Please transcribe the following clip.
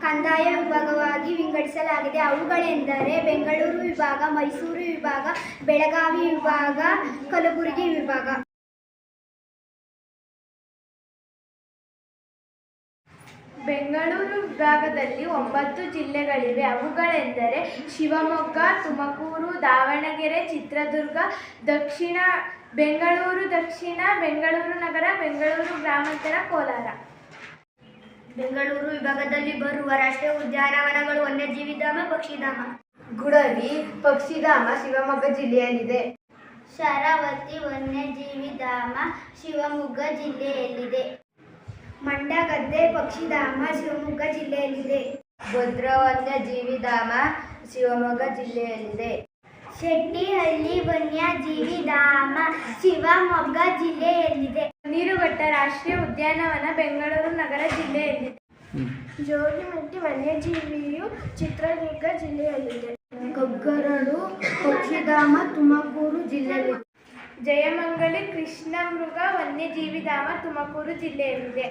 ಕಂದಾಯ ವಿಭಾಗವಾಗಿ ವಿಂಗಡಿಸಲಾಗಿದೆ. ಅವುಗಳೆಂದರೆ ಬೆಂಗಳೂರು ವಿಭಾಗ, ಮೈಸೂರು ವಿಭಾಗ, ಬೆಳಗಾವಿ ವಿಭಾಗ, ಕಲಬುರಗಿ ವಿಭಾಗ. ಬೆಂಗಳೂರು ವಿಭಾಗದಲ್ಲಿ 9 ಜಿಲ್ಲೆಗಳಿವೆ. ಅವುಗಳೆಂದರೆ ಶಿವಮೊಗ್ಗ, ತುಮಕೂರು, ದಾವಣಗೆರೆ, ಚಿತ್ರದುರ್ಗ, ಬೆಂಗಳೂರು ದಕ್ಷಿಣ, ಬೆಂಗಳೂರು ನಗರ, ಬೆಂಗಳೂರು ಗ್ರಾಮಾಂತರ, ಕೋಲಾರ. ಬೆಂಗಳೂರು ವಿಭಾಗದಲ್ಲಿ ಬರುವ ರಾಷ್ಟ್ರೀಯ ಉದ್ಯಾನವನಗಳು ವನ್ಯಜೀವಿಧಾಮ, ಪಕ್ಷಿಧಾಮ. ಗುಡವಿ ಪಕ್ಷಿಧಾಮ ಶಿವಮೊಗ್ಗ ಜಿಲ್ಲೆಯಲ್ಲಿದೆ. ಶರಾವತಿ ವನ್ಯಜೀವಿಧಾಮ ಶಿವಮೊಗ್ಗ ಜಿಲ್ಲೆಯಲ್ಲಿದೆ. ಮಂಡಗದ್ದೆ ಪಕ್ಷಿಧಾಮ ಶಿವಮೊಗ್ಗ ಜಿಲ್ಲೆಯಲ್ಲಿದೆ. ಭದ್ರಾ ವನ್ಯಜೀವಿಧಾಮ ಶಿವಮೊಗ್ಗ ಜಿಲ್ಲೆಯಲ್ಲಿದೆ. ಶೆಟ್ಟಿಹಳ್ಳಿ ವನ್ಯಜೀವಿಧಾಮ ಶಿವಮೊಗ್ಗ ಜಿಲ್ಲೆಯಲ್ಲಿದೆ. ನೀರುಘಟ್ಟ ರಾಷ್ಟ್ರೀಯ ಉದ್ಯಾನವನ ಬೆಂಗಳೂರು ನಗರ ಜಿಲ್ಲೆಯಲ್ಲಿದೆ. ಜೋಗಿಮಟ್ಟಿ ವನ್ಯಜೀವಿಯು ಚಿತ್ರದುರ್ಗ ಜಿಲ್ಲೆಯಲ್ಲಿದೆ. ಗಗ್ಗರಡು ಪಕ್ಷಿಧಾಮ ತುಮಕೂರು ಜಿಲ್ಲೆಯಲ್ಲಿದೆ. ಜಯಮಂಗಲಿ ಕೃಷ್ಣಮೃಗ ವನ್ಯಜೀವಿಧಾಮ ತುಮಕೂರು ಜಿಲ್ಲೆಯಲ್ಲಿದೆ.